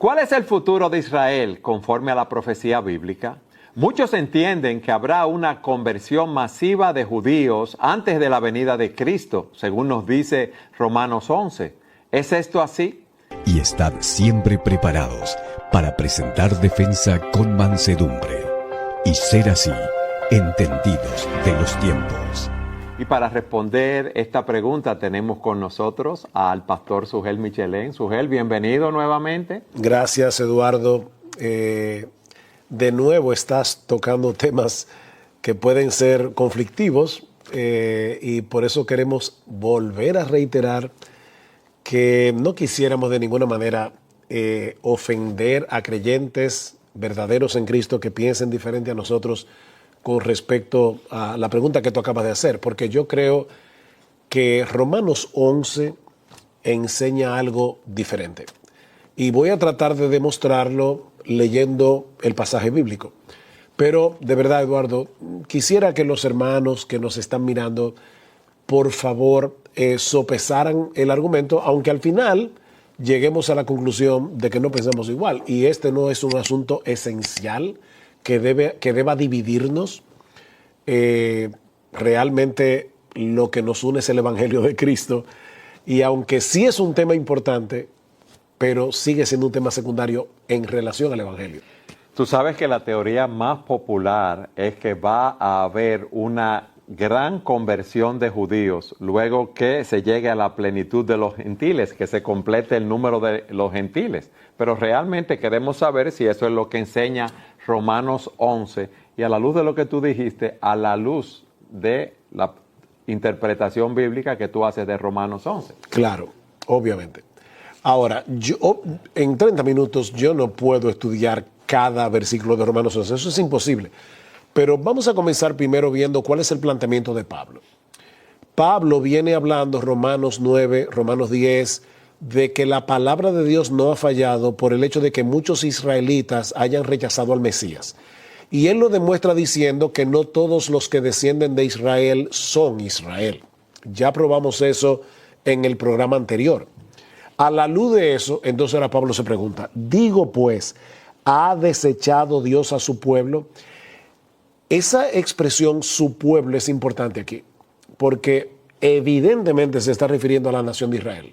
¿Cuál es el futuro de Israel conforme a la profecía bíblica? Muchos entienden que habrá una conversión masiva de judíos antes de la venida de Cristo, según nos dice Romanos 11. ¿Es esto así? Y estad siempre preparados para presentar defensa con mansedumbre, y ser así, entendidos de los tiempos. Y para responder esta pregunta tenemos con nosotros al pastor Sugel Michelén. Sugel, bienvenido nuevamente. Gracias, Eduardo. De nuevo estás tocando temas que pueden ser conflictivos y por eso queremos volver a reiterar que no quisiéramos de ninguna manera ofender a creyentes verdaderos en Cristo que piensen diferente a nosotros con respecto a la pregunta que tú acabas de hacer, porque yo creo que Romanos 11 enseña algo diferente. Y voy a tratar de demostrarlo leyendo el pasaje bíblico. Pero de verdad, Eduardo, quisiera que los hermanos que nos están mirando, por favor, sopesaran el argumento, aunque al final lleguemos a la conclusión de que no pensamos igual. Y este no es un asunto esencial que deba dividirnos. Realmente lo que nos une es el Evangelio de Cristo. Y aunque sí es un tema importante, pero sigue siendo un tema secundario en relación al Evangelio. Tú sabes que la teoría más popular es que va a haber una gran conversión de judíos luego que se llegue a la plenitud de los gentiles, que se complete el número de los gentiles. Pero realmente queremos saber si eso es lo que enseña Romanos 11 y a la luz de lo que tú dijiste, a la luz de la interpretación bíblica que tú haces de Romanos 11. Claro, obviamente. Ahora, yo en 30 minutos yo no puedo estudiar cada versículo de Romanos 11, eso es imposible. Pero vamos a comenzar primero viendo cuál es el planteamiento de Pablo. Pablo viene hablando, Romanos 9, Romanos 10, de que la palabra de Dios no ha fallado por el hecho de que muchos israelitas hayan rechazado al Mesías. Y él lo demuestra diciendo que no todos los que descienden de Israel son Israel. Ya probamos eso en el programa anterior. A la luz de eso, entonces ahora Pablo se pregunta, digo pues, ¿ha desechado Dios a su pueblo? Esa expresión, su pueblo, es importante aquí, porque evidentemente se está refiriendo a la nación de Israel.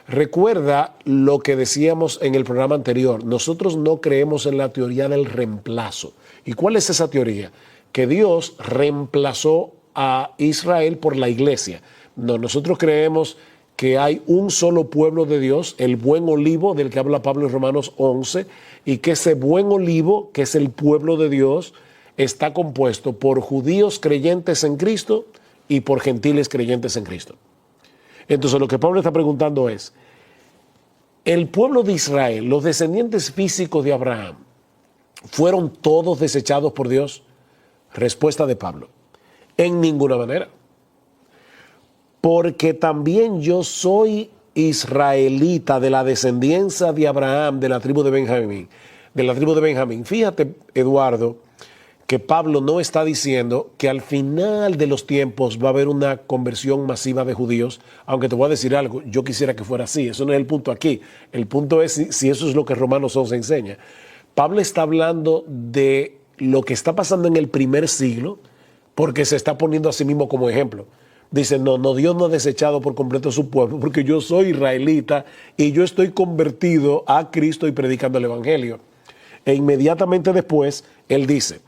Recuerda lo que decíamos en el programa anterior, nosotros no creemos en la teoría del reemplazo. ¿Y cuál es esa teoría? Que Dios reemplazó a Israel por la iglesia. No, nosotros creemos que hay un solo pueblo de Dios, el buen olivo del que habla Pablo en Romanos 11, y que ese buen olivo, que es el pueblo de Dios, está compuesto por judíos creyentes en Cristo y por gentiles creyentes en Cristo. Entonces lo que Pablo está preguntando es, ¿el pueblo de Israel, los descendientes físicos de Abraham, fueron todos desechados por Dios? Respuesta de Pablo, en ninguna manera. Porque también yo soy israelita de la descendencia de Abraham, de la tribu de Benjamín. Fíjate, Eduardo, que Pablo no está diciendo que al final de los tiempos va a haber una conversión masiva de judíos, aunque te voy a decir algo, yo quisiera que fuera así, eso no es el punto aquí, el punto es si eso es lo que Romanos 11 enseña. Pablo está hablando de lo que está pasando en el primer siglo, porque se está poniendo a sí mismo como ejemplo. Dice, no, Dios no ha desechado por completo a su pueblo, porque yo soy israelita y yo estoy convertido a Cristo y predicando el Evangelio. E inmediatamente después, él dice,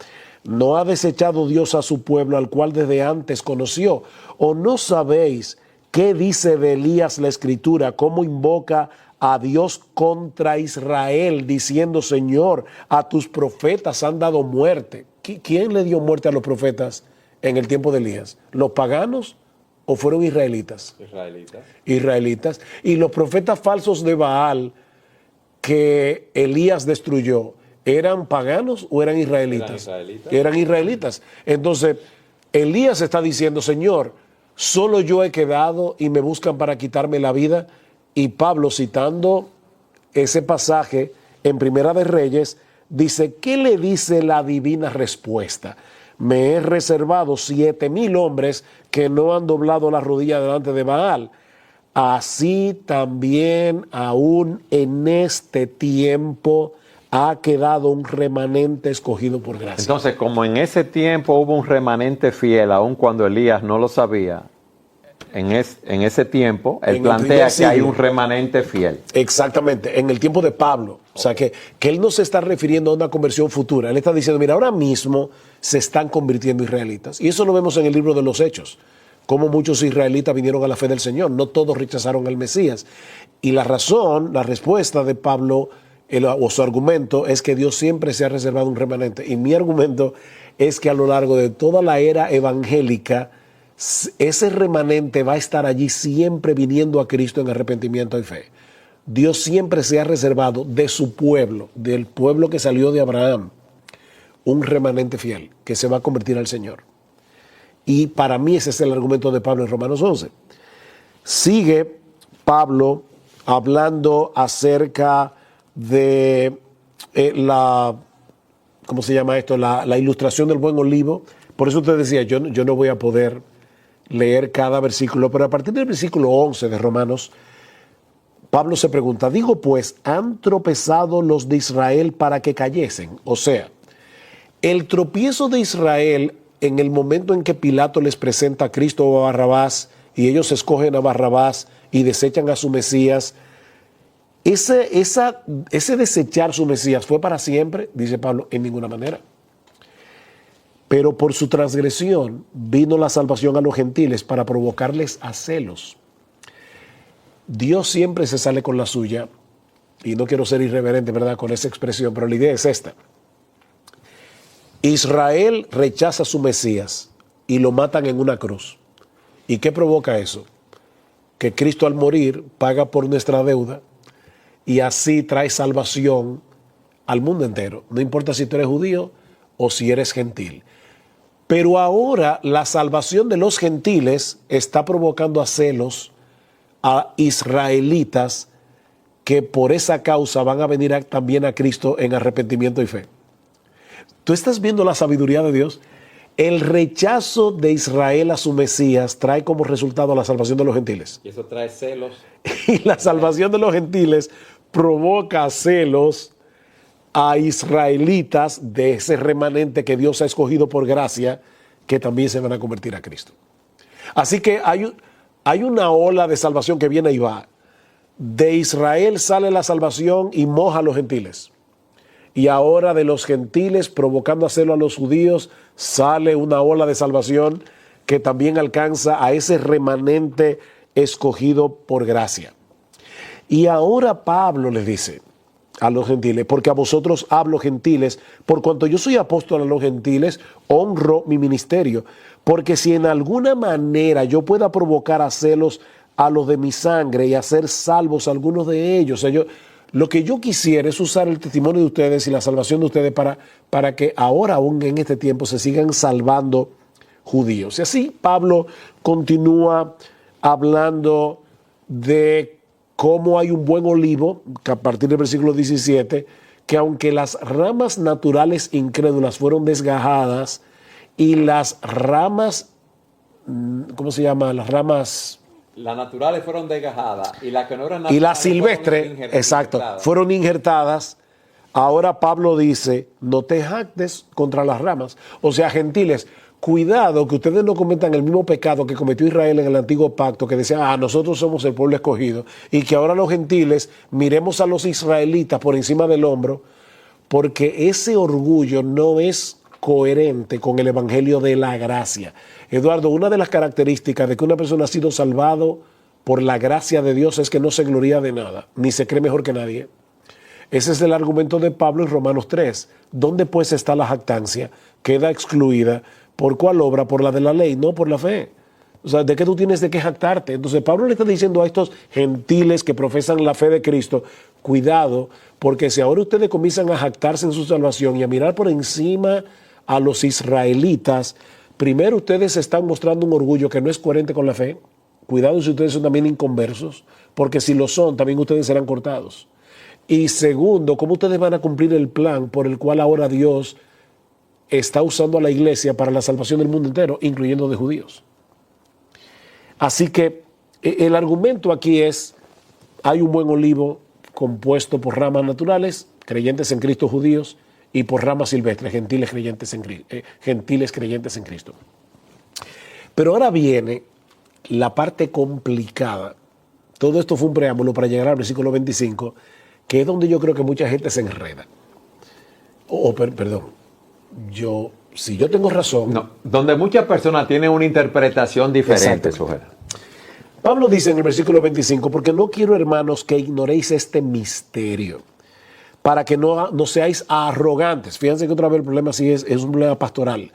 ¿no ha desechado Dios a su pueblo al cual desde antes conoció? ¿O no sabéis qué dice de Elías la Escritura? ¿Cómo invoca a Dios contra Israel diciendo, Señor, a tus profetas han dado muerte? ¿Quién le dio muerte a los profetas en el tiempo de Elías? ¿Los paganos o fueron israelitas? Israelitas. Y los profetas falsos de Baal que Elías destruyó, ¿eran paganos o eran israelitas? Eran israelitas. Entonces, Elías está diciendo, Señor, solo yo he quedado y me buscan para quitarme la vida. Y Pablo, citando ese pasaje en Primera de Reyes, dice, ¿qué le dice la divina respuesta? Me he reservado 7,000 hombres que no han doblado la rodilla delante de Baal. así también aún en este tiempo ha quedado un remanente escogido por gracia. Entonces, como en ese tiempo hubo un remanente fiel, aun cuando Elías no lo sabía, en ese tiempo él plantea que hay un remanente fiel. Exactamente, en el tiempo de Pablo. O sea, que él no se está refiriendo a una conversión futura. Él está diciendo, mira, ahora mismo se están convirtiendo israelitas. Y eso lo vemos en el libro de los Hechos. Cómo muchos israelitas vinieron a la fe del Señor. No todos rechazaron al Mesías. Y la razón, la respuesta de Pablo, o su argumento, es que Dios siempre se ha reservado un remanente. Y mi argumento es que a lo largo de toda la era evangélica, ese remanente va a estar allí siempre viniendo a Cristo en arrepentimiento y fe. Dios siempre se ha reservado de su pueblo, del pueblo que salió de Abraham, un remanente fiel que se va a convertir al Señor. Y para mí ese es el argumento de Pablo en Romanos 11. Sigue Pablo hablando acerca de ¿cómo se llama esto? La ilustración del buen olivo. Por eso usted decía, yo no voy a poder leer cada versículo, pero a partir del versículo 11 de Romanos, Pablo se pregunta, digo pues, ¿han tropezado los de Israel para que cayesen? O sea, el tropiezo de Israel en el momento en que Pilato les presenta a Cristo o a Barrabás y ellos escogen a Barrabás y desechan a su Mesías, ese desechar su Mesías fue para siempre, dice Pablo, en ninguna manera. Pero por su transgresión vino la salvación a los gentiles para provocarles a celos. Dios siempre se sale con la suya, y no quiero ser irreverente, ¿verdad?, con esa expresión, pero la idea es esta. Israel rechaza a su Mesías y lo matan en una cruz. ¿Y qué provoca eso? Que Cristo al morir paga por nuestra deuda y así trae salvación al mundo entero. No importa si tú eres judío o si eres gentil. Pero ahora la salvación de los gentiles está provocando a celos a israelitas que por esa causa van a venir también a Cristo en arrepentimiento y fe. Tú estás viendo la sabiduría de Dios. El rechazo de Israel a su Mesías trae como resultado la salvación de los gentiles. Y eso trae celos. Y la salvación de los gentiles provoca celos a israelitas de ese remanente que Dios ha escogido por gracia, que también se van a convertir a Cristo. Así que hay una ola de salvación que viene y va. De Israel sale la salvación y moja a los gentiles. Y ahora de los gentiles, provocando a celo a los judíos, sale una ola de salvación que también alcanza a ese remanente escogido por gracia. Y ahora Pablo les dice a los gentiles, porque a vosotros hablo gentiles, por cuanto yo soy apóstol a los gentiles, honro mi ministerio, porque si en alguna manera yo pueda provocar a celos a los de mi sangre y hacer salvos a algunos de ellos, o sea, lo que yo quisiera es usar el testimonio de ustedes y la salvación de ustedes para que ahora, aún en este tiempo, se sigan salvando judíos. Y así Pablo continúa hablando de cómo hay un buen olivo, que a partir del versículo 17, que aunque las ramas naturales incrédulas fueron desgajadas y las ramas, ¿cómo se llama? Las ramas... Las naturales fueron desgajadas y las que no eran naturales. Y las silvestres, exacto, fueron injertadas. Ahora Pablo dice, no te jactes contra las ramas. O sea, gentiles, cuidado que ustedes no cometan el mismo pecado que cometió Israel en el antiguo pacto, que decía, nosotros somos el pueblo escogido, y que ahora los gentiles miremos a los israelitas por encima del hombro, porque ese orgullo no es coherente con el evangelio de la gracia. Eduardo, una de las características de que una persona ha sido salvado por la gracia de Dios es que no se gloría de nada, ni se cree mejor que nadie. Ese es el argumento de Pablo en Romanos 3. ¿Dónde pues está la jactancia? Queda excluida. ¿Por cuál obra? Por la de la ley, no por la fe. O sea, ¿de qué tú tienes de qué jactarte? Entonces Pablo le está diciendo a estos gentiles que profesan la fe de Cristo, cuidado, porque si ahora ustedes comienzan a jactarse en su salvación y a mirar por encima a los israelitas, primero ustedes están mostrando un orgullo que no es coherente con la fe. Cuidado si ustedes son también inconversos, porque si lo son, también ustedes serán cortados. Y segundo, ¿cómo ustedes van a cumplir el plan por el cual ahora Dios está usando a la iglesia para la salvación del mundo entero, incluyendo de judíos? Así que El argumento aquí es, hay un buen olivo compuesto por ramas naturales, creyentes en Cristo judíos, y por ramas silvestres, gentiles creyentes en Cristo. Pero ahora viene la parte complicada. Todo esto fue un preámbulo para llegar al versículo 25, que es donde yo creo que mucha gente se enreda. Si yo tengo razón... No, donde muchas personas tienen una interpretación diferente. Pablo dice en el versículo 25, porque no quiero, hermanos, que ignoréis este misterio, para que no seáis arrogantes. Fíjense que otra vez el problema sí es un problema pastoral.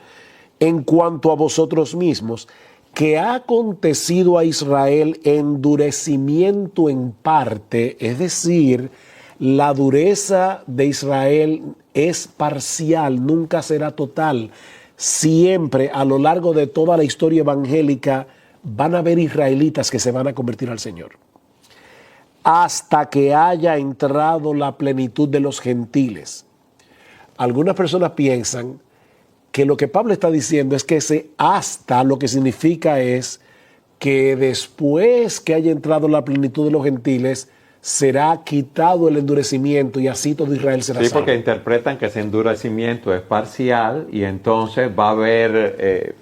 En cuanto a vosotros mismos, que ha acontecido a Israel endurecimiento en parte, es decir, la dureza de Israel es parcial, nunca será total. Siempre, a lo largo de toda la historia evangélica, van a haber israelitas que se van a convertir al Señor. Hasta que haya entrado la plenitud de los gentiles. Algunas personas piensan que lo que Pablo está diciendo es que ese hasta lo que significa es que después que haya entrado la plenitud de los gentiles, será quitado el endurecimiento y así todo Israel será salvo. Sí, porque interpretan que ese endurecimiento es parcial y entonces va a haber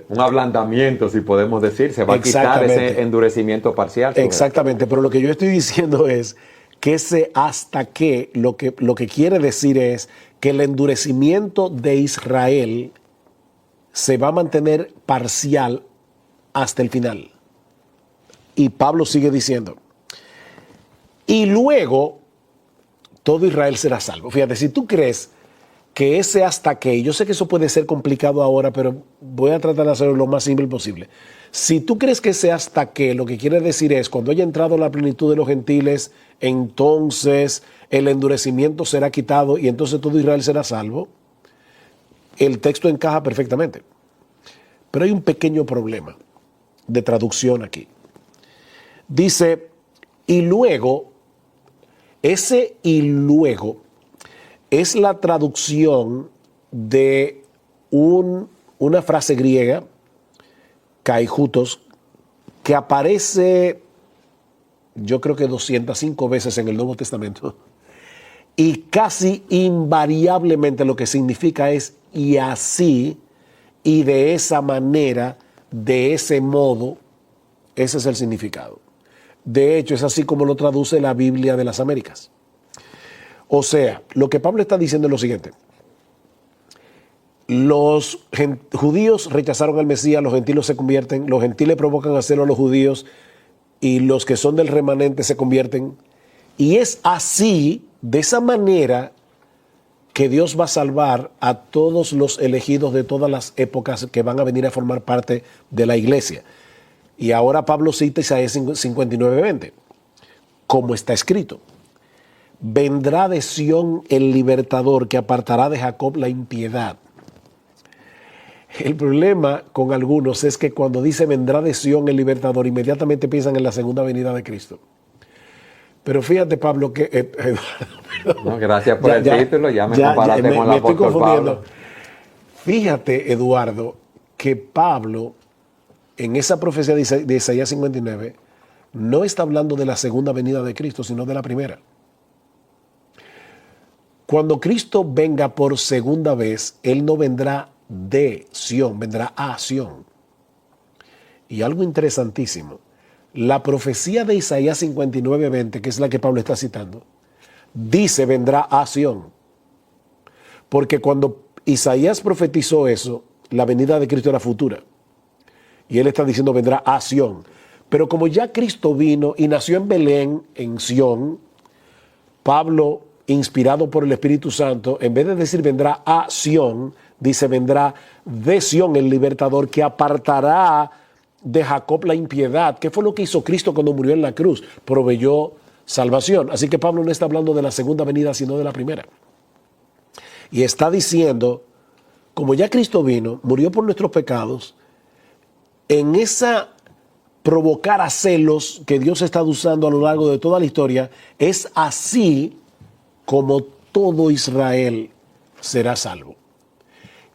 un ablandamiento, si podemos decir, se va a quitar ese endurecimiento parcial. Exactamente, pero lo que yo estoy diciendo es que ese hasta que lo que quiere decir es que el endurecimiento de Israel se va a mantener parcial hasta el final. Y Pablo sigue diciendo, y luego todo Israel será salvo. Fíjate, si tú crees que ese hasta que, yo sé que eso puede ser complicado ahora, pero voy a tratar de hacerlo lo más simple posible. Si tú crees que ese hasta que lo que quiere decir es cuando haya entrado la plenitud de los gentiles, entonces el endurecimiento será quitado y entonces todo Israel será salvo, el texto encaja perfectamente. Pero hay un pequeño problema de traducción aquí. Dice, y luego, ese y luego es la traducción de una frase griega, kaijutos, que aparece, yo creo que 205 veces en el Nuevo Testamento, y casi invariablemente lo que significa es y así, y de esa manera, de ese modo, ese es el significado. De hecho, es así como lo traduce la Biblia de las Américas. O sea, lo que Pablo está diciendo es lo siguiente. Los judíos rechazaron al Mesías, los gentiles se convierten, los gentiles provocan a celo a los judíos y los que son del remanente se convierten. Y es así, de esa manera, que Dios va a salvar a todos los elegidos de todas las épocas que van a venir a formar parte de la iglesia. Y ahora Pablo cita Isaías 59:20, como está escrito. Vendrá de Sión el libertador que apartará de Jacob la impiedad. El problema con algunos es que cuando dice vendrá de Sión el libertador, inmediatamente piensan en la segunda venida de Cristo. Pero fíjate, Pablo, que... no, gracias por el título, ya me comparaste con el apóstol Pablo. Fíjate, Eduardo, que Pablo, en esa profecía de Isaías 59, no está hablando de la segunda venida de Cristo, sino de la primera. Cuando Cristo venga por segunda vez, Él no vendrá de Sión, vendrá a Sión. Y algo interesantísimo, la profecía de Isaías 59:20, que es la que Pablo está citando, dice vendrá a Sión. Porque cuando Isaías profetizó eso, la venida de Cristo era futura. Y él está diciendo vendrá a Sión. Pero como ya Cristo vino y nació en Belén, en Sión, Pablo, inspirado por el Espíritu Santo, en vez de decir vendrá a Sión, dice vendrá de Sión el libertador que apartará de Jacob la impiedad. ¿Qué fue lo que hizo Cristo cuando murió en la cruz? Proveyó salvación. Así que Pablo no está hablando de la segunda venida, sino de la primera. Y está diciendo, como ya Cristo vino, murió por nuestros pecados, en esa provocar a celos que Dios está usando a lo largo de toda la historia, es así como todo Israel será salvo.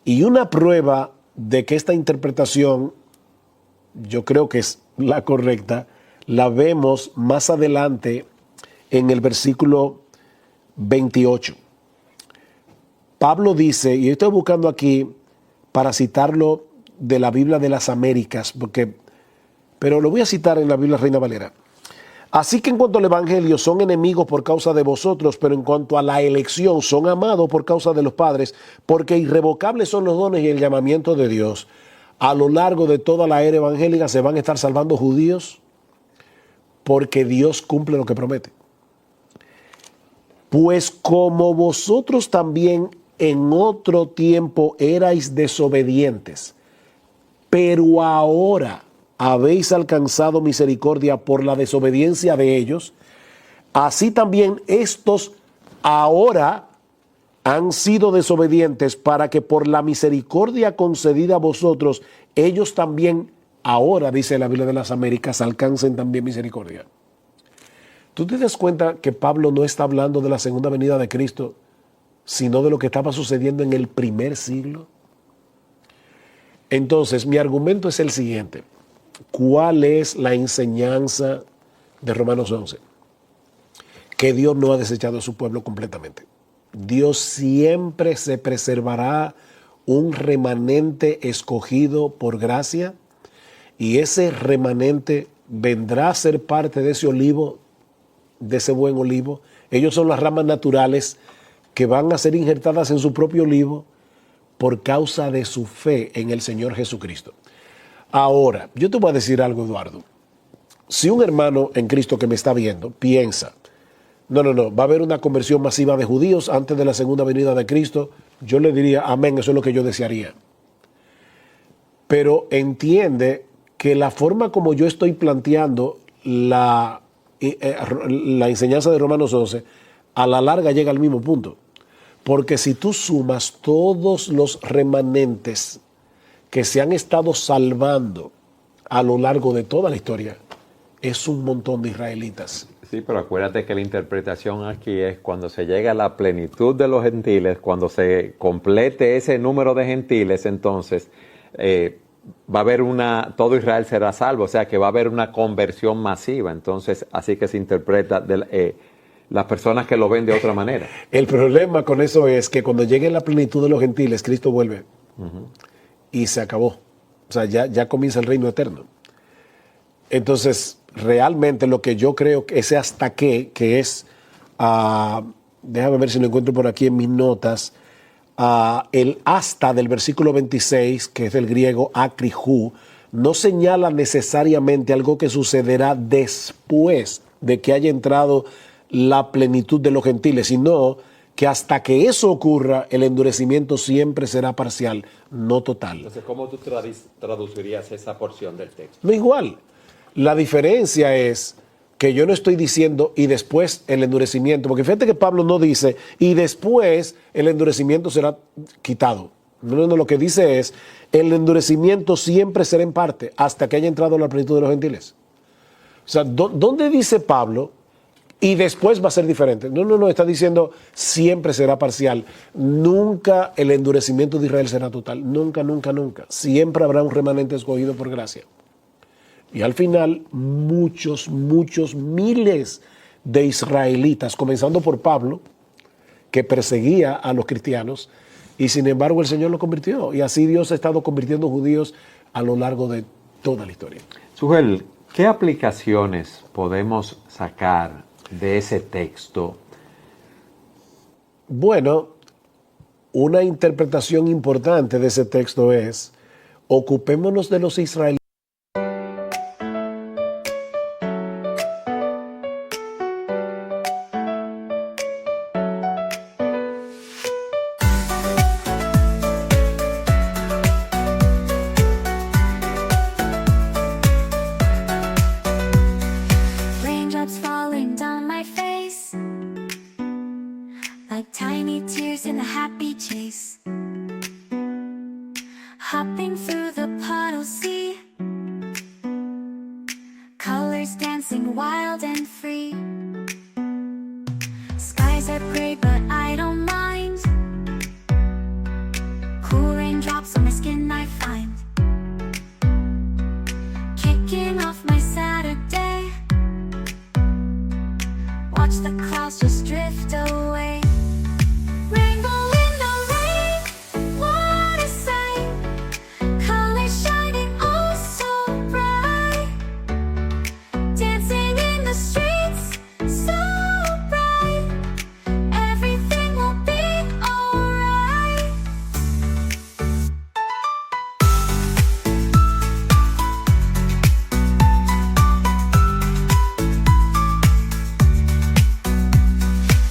Y una prueba de que esta interpretación, yo creo que es la correcta, la vemos más adelante en el versículo 28. Pablo dice, y estoy buscando aquí para citarlo de la Biblia de las Américas, pero lo voy a citar en la Biblia Reina Valera. Así que en cuanto al evangelio son enemigos por causa de vosotros, pero en cuanto a la elección son amados por causa de los padres, porque irrevocables son los dones y el llamamiento de Dios. A lo largo de toda la era evangélica se van a estar salvando judíos porque Dios cumple lo que promete. Pues como vosotros también en otro tiempo erais desobedientes, pero ahora habéis alcanzado misericordia por la desobediencia de ellos, así también estos ahora han sido desobedientes para que por la misericordia concedida a vosotros, ellos también ahora, dice la Biblia de las Américas, alcancen también misericordia. ¿Tú te das cuenta que Pablo no está hablando de la segunda venida de Cristo, sino de lo que estaba sucediendo en el primer siglo? Entonces, mi argumento es el siguiente. ¿Cuál es la enseñanza de Romanos 11? Que Dios no ha desechado a su pueblo completamente. Dios siempre se preservará un remanente escogido por gracia, y ese remanente vendrá a ser parte de ese olivo, de ese buen olivo. Ellos son las ramas naturales que van a ser injertadas en su propio olivo por causa de su fe en el Señor Jesucristo. Ahora, yo te voy a decir algo, Eduardo. Si un hermano en Cristo que me está viendo piensa, no, va a haber una conversión masiva de judíos antes de la segunda venida de Cristo, yo le diría, amén, eso es lo que yo desearía. Pero entiende que la forma como yo estoy planteando la enseñanza de Romanos 11, a la larga llega al mismo punto. Porque si tú sumas todos los remanentes que se han estado salvando a lo largo de toda la historia, es un montón de israelitas. Sí, pero acuérdate que la interpretación aquí es cuando se llega a la plenitud de los gentiles, cuando se complete ese número de gentiles, entonces va a haber todo Israel será salvo, o sea que va a haber una conversión masiva. Entonces, así que se interpreta las personas que lo ven de otra manera. El problema con eso es que cuando llegue la plenitud de los gentiles, Cristo vuelve. Y se acabó. O sea, ya comienza el reino eterno. Entonces, realmente lo que yo creo que ese hasta que es, déjame ver si lo encuentro por aquí en mis notas, el hasta del versículo 26, que es del griego akrihu, no señala necesariamente algo que sucederá después de que haya entrado la plenitud de los gentiles, sino que hasta que eso ocurra, el endurecimiento siempre será parcial, no total. Entonces, ¿cómo tú traducirías esa porción del texto? No, igual. La diferencia es que yo no estoy diciendo y después el endurecimiento, porque fíjate que Pablo no dice y después el endurecimiento será quitado. No, lo que dice es el endurecimiento siempre será en parte hasta que haya entrado la plenitud de los gentiles. O sea, ¿dónde dice Pablo y después va a ser diferente? No, está diciendo siempre será parcial. Nunca el endurecimiento de Israel será total. Nunca. Siempre habrá un remanente escogido por gracia. Y al final, muchos miles de israelitas, comenzando por Pablo, que perseguía a los cristianos, y sin embargo el Señor lo convirtió. Y así Dios ha estado convirtiendo judíos a lo largo de toda la historia. Sujel, ¿qué aplicaciones podemos sacar de ese texto? Bueno, una interpretación importante de ese texto es, ocupémonos de los israelitas. Hopping through the puddle sea, colors dancing wild and free. Skies are gray but I don't mind. Cool raindrops on my skin I find. Kicking off my Saturday, watch the clouds just drift away. Rainbow in the rain, what a sight. Colors shining oh so bright. Dancing in the streets, so bright. Everything will be alright.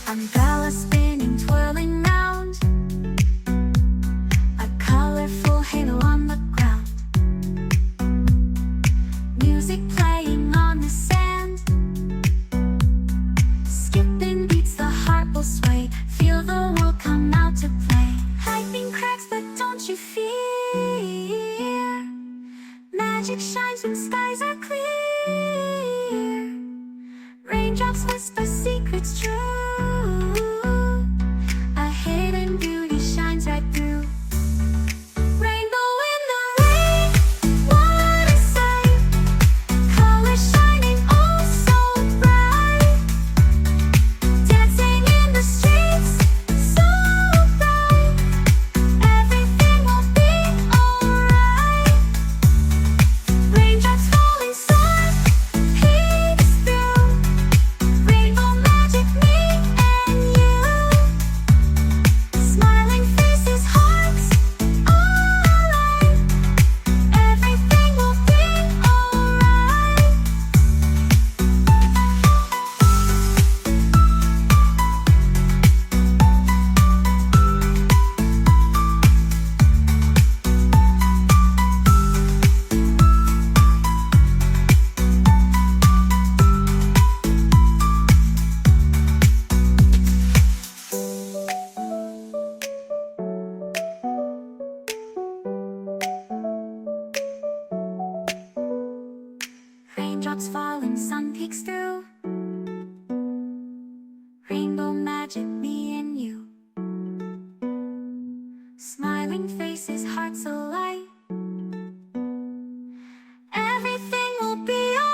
Umbrella spinning, twirling round. A colorful halo on the ground. Music playing on the sand. Skipping beats, the heart will sway. Feel the world come out to play. Lightning cracks, but don't you fear. Magic shines when skies are clear. Raindrops whisper secrets true. A hidden beauty shines right through. Rainbow in the rain, what a sight. Colors shining oh so bright. Dancing in the streets, so bright. Everything will be alright. Raindrops falling soft, peeks through. Rainbow magic, me and you. Smiling faces, hearts alight. Everything will be alright. Raindrops falling, sun peeks through. Rainbow magic, me and you. Smiling faces, hearts alight. Everything will be alright.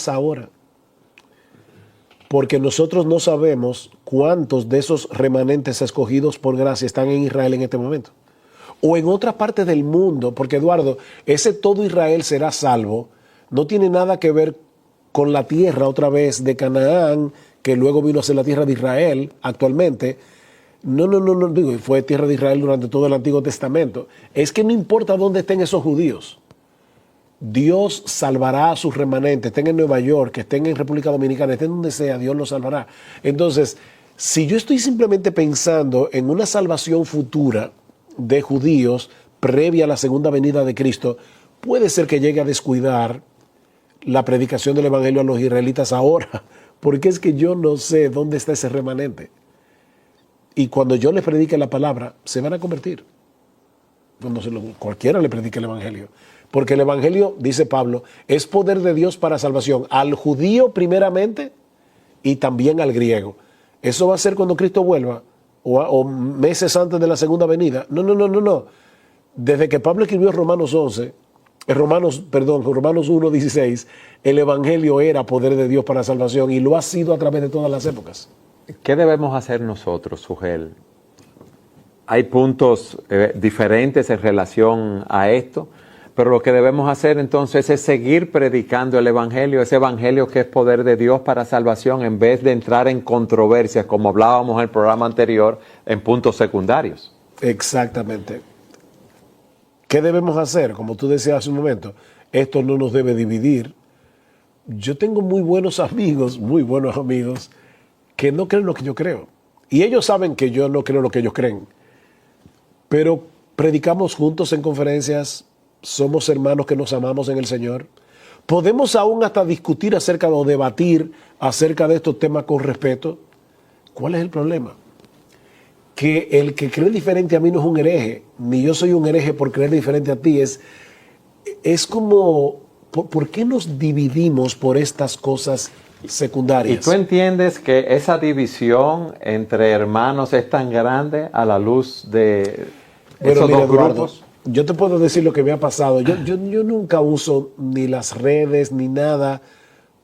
Ahora, porque nosotros no sabemos cuántos de esos remanentes escogidos por gracia están en Israel en este momento o en otra parte del mundo, porque Eduardo, ese todo Israel será salvo, no tiene nada que ver con la tierra otra vez de Canaán, que luego vino a ser la tierra de Israel actualmente. No, digo, fue tierra de Israel durante todo el Antiguo Testamento. Es que no importa dónde estén esos judíos, Dios salvará a sus remanentes, estén en Nueva York, que estén en República Dominicana, estén donde sea, Dios los salvará. Entonces, si yo estoy simplemente pensando en una salvación futura de judíos previa a la segunda venida de Cristo, puede ser que llegue a descuidar la predicación del Evangelio a los israelitas ahora, porque es que yo no sé dónde está ese remanente. Y cuando yo les predique la palabra, se van a convertir. Cuando cualquiera le predique el Evangelio. Porque el Evangelio, dice Pablo, es poder de Dios para salvación al judío primeramente y también al griego. Eso va a ser cuando Cristo vuelva o meses antes de la segunda venida. No. Desde que Pablo escribió Romanos 1:16, el Evangelio era poder de Dios para salvación y lo ha sido a través de todas las épocas. ¿Qué debemos hacer nosotros, Sugel? Hay puntos diferentes en relación a esto, pero lo que debemos hacer entonces es seguir predicando el Evangelio, ese Evangelio que es poder de Dios para salvación, en vez de entrar en controversias, como hablábamos en el programa anterior, en puntos secundarios. Exactamente. ¿Qué debemos hacer? Como tú decías hace un momento, esto no nos debe dividir. Yo tengo muy buenos amigos, que no creen lo que yo creo. Y ellos saben que yo no creo lo que ellos creen. pero predicamos juntos en conferencias, somos hermanos que nos amamos en el Señor. Podemos aún hasta discutir acerca o debatir acerca de estos temas con respeto. ¿Cuál es el problema? Que el que cree diferente a mí no es un hereje, ni yo soy un hereje por creer diferente a ti. Es como, ¿por qué nos dividimos por estas cosas secundarias? ¿Y tú entiendes que esa división entre hermanos es tan grande a la luz de esos mira, dos Eduardo, grupos? yo te puedo decir lo que me ha pasado. Yo nunca uso ni las redes ni nada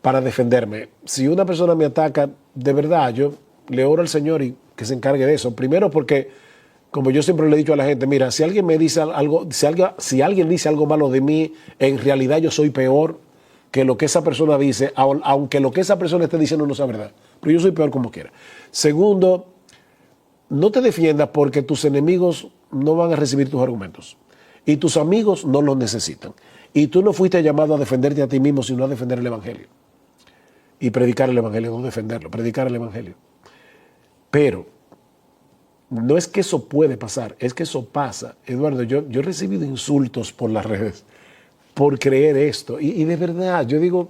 para defenderme. Si una persona me ataca, de verdad, yo le oro al Señor y que se encargue de eso. Primero porque, como yo siempre le he dicho a la gente, mira, si alguien me dice algo, si alguien dice algo malo de mí, en realidad yo soy peor que lo que esa persona dice, aunque lo que esa persona esté diciendo no sea verdad. Pero yo soy peor como quiera. Segundo, no te defiendas porque tus enemigos no van a recibir tus argumentos. Y tus amigos no los necesitan. Y tú no fuiste llamado a defenderte a ti mismo, sino a defender el Evangelio. Y predicar el Evangelio, no defenderlo, predicar el Evangelio. Pero no es que eso puede pasar, es que eso pasa. Eduardo, yo he recibido insultos por las redes por creer esto. Y de verdad, yo digo,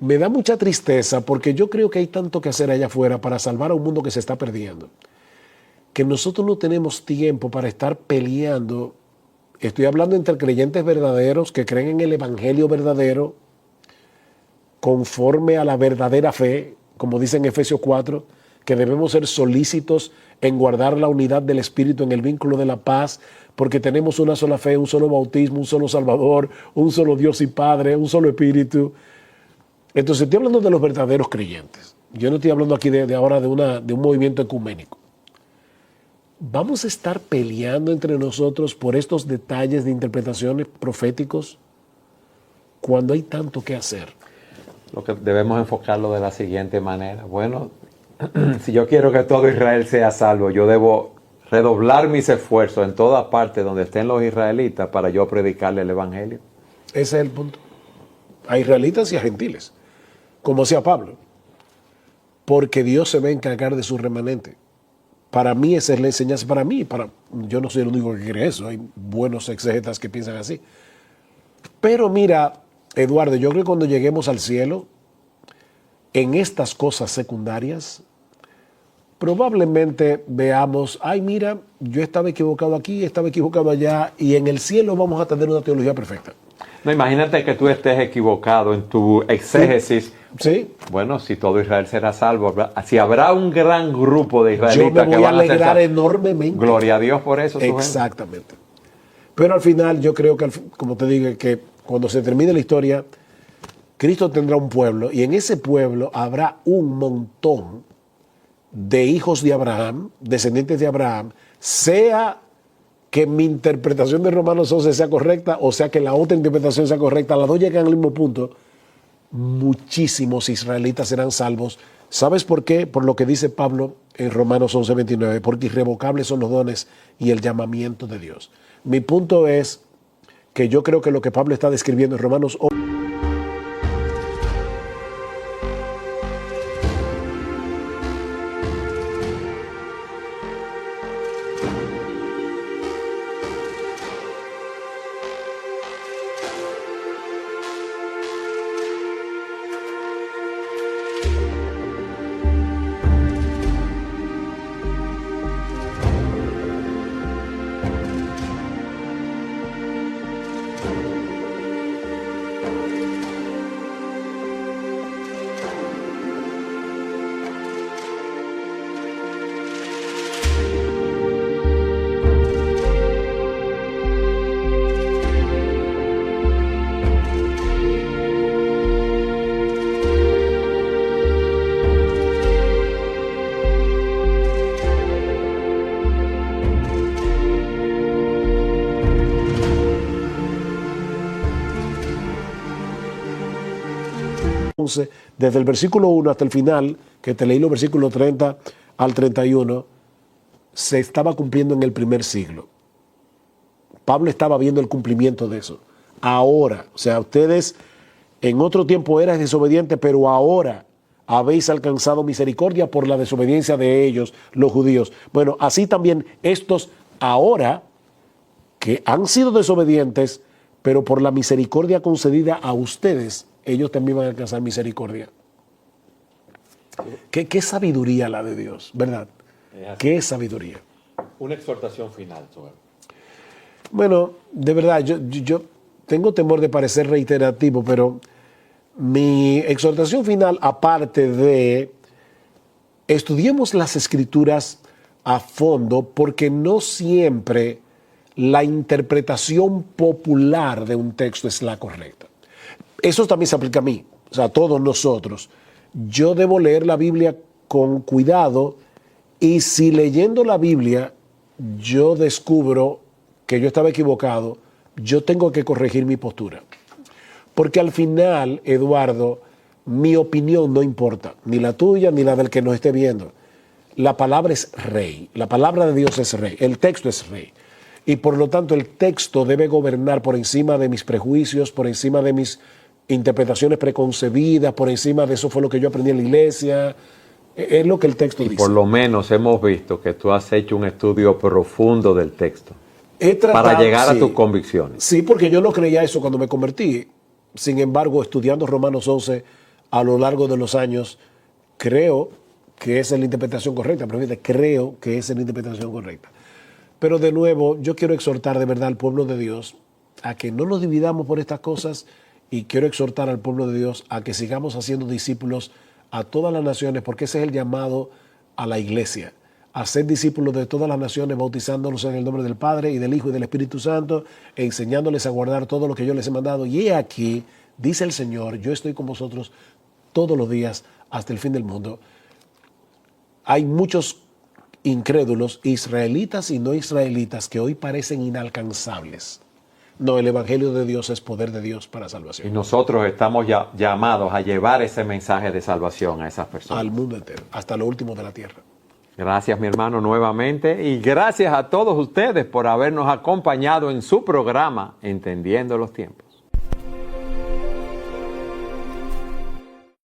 me da mucha tristeza porque yo creo que hay tanto que hacer allá afuera para salvar a un mundo que se está perdiendo, que nosotros no tenemos tiempo para estar peleando. Estoy hablando entre creyentes verdaderos que creen en el Evangelio verdadero, conforme a la verdadera fe, como dice en Efesios 4, que debemos ser solícitos en guardar la unidad del Espíritu en el vínculo de la paz, porque tenemos una sola fe, un solo bautismo, un solo Salvador, un solo Dios y Padre, un solo Espíritu. Entonces estoy hablando de los verdaderos creyentes. Yo no estoy hablando aquí de ahora de un movimiento ecuménico. ¿Vamos a estar peleando entre nosotros por estos detalles de interpretaciones proféticos cuando hay tanto que hacer? Lo que debemos enfocarlo de la siguiente manera. Bueno, si yo quiero que todo Israel sea salvo, yo debo redoblar mis esfuerzos en toda parte donde estén los israelitas para yo predicarle el Evangelio. Ese es el punto. A israelitas y a gentiles, como decía Pablo, porque Dios se va a encargar de su remanente. Para mí esa es la enseñanza, yo no soy el único que cree eso, hay buenos exegetas que piensan así. Pero mira, Eduardo, yo creo que cuando lleguemos al cielo, en estas cosas secundarias, probablemente veamos, ay mira, yo estaba equivocado aquí, estaba equivocado allá, y en el cielo vamos a tener una teología perfecta. No, imagínate que tú estés equivocado en tu exégesis. Sí. Bueno, si todo Israel será salvo, si habrá un gran grupo de israelitas Yo me que voy a van a ser alegrar salvos. enormemente. Gloria a Dios por eso. Exactamente. Pero al final yo creo que, como te digo, que cuando se termine la historia, Cristo tendrá un pueblo y en ese pueblo habrá un montón de hijos de Abraham, descendientes de Abraham, sea que mi interpretación de Romanos 11 sea correcta o sea que la otra interpretación sea correcta, las dos llegan al mismo punto. Muchísimos israelitas serán salvos. ¿Sabes por qué? Por lo que dice Pablo en Romanos 11:29, porque irrevocables son los dones y el llamamiento de Dios. Mi punto es que yo creo que lo que Pablo está describiendo en Romanos 11, desde el versículo 1 hasta el final, que te leí los versículos 30 al 31, se estaba cumpliendo en el primer siglo. Pablo estaba viendo el cumplimiento de eso. Ahora, o sea, ustedes en otro tiempo eran desobedientes, pero ahora habéis alcanzado misericordia por la desobediencia de ellos, los judíos. Bueno, así también estos ahora que han sido desobedientes, pero por la misericordia concedida a ustedes, ellos también van a alcanzar misericordia. ¿Qué sabiduría la de Dios, ¿verdad? ¿Qué sabiduría? Una exhortación final, Joel. Bueno, de verdad, yo tengo temor de parecer reiterativo, pero mi exhortación final, aparte de estudiemos las Escrituras a fondo, porque no siempre la interpretación popular de un texto es la correcta. Eso también se aplica a mí, o sea, a todos nosotros. Yo debo leer la Biblia con cuidado y si leyendo la Biblia yo descubro que yo estaba equivocado, yo tengo que corregir mi postura. Porque al final, Eduardo, mi opinión no importa, ni la tuya ni la del que nos esté viendo. La palabra es rey, la palabra de Dios es rey, el texto es rey. Y por lo tanto el texto debe gobernar por encima de mis prejuicios, por encima de mis interpretaciones preconcebidas, por encima de eso fue lo que yo aprendí en la iglesia. Es lo que el texto dice. Por lo menos hemos visto que tú has hecho un estudio profundo del texto He tratado, para llegar sí, a tus convicciones. Sí, porque yo no creía eso cuando me convertí. Sin embargo, estudiando Romanos 11 a lo largo de los años, creo que esa es la interpretación correcta. Pero fíjate, creo que esa es la interpretación correcta. Pero de nuevo, yo quiero exhortar de verdad al pueblo de Dios a que no nos dividamos por estas cosas y quiero exhortar al pueblo de Dios a que sigamos haciendo discípulos a todas las naciones, porque ese es el llamado a la iglesia, a ser discípulos de todas las naciones, bautizándolos en el nombre del Padre y del Hijo y del Espíritu Santo, e enseñándoles a guardar todo lo que yo les he mandado. Y he aquí, dice el Señor, yo estoy con vosotros todos los días hasta el fin del mundo. Hay muchos incrédulos, israelitas y no israelitas, que hoy parecen inalcanzables. No, el Evangelio de Dios es poder de Dios para salvación. Y nosotros estamos llamados a llevar ese mensaje de salvación a esas personas. Al mundo entero, hasta lo último de la tierra. Gracias, mi hermano, nuevamente. Y gracias a todos ustedes por habernos acompañado en su programa Entendiendo los Tiempos.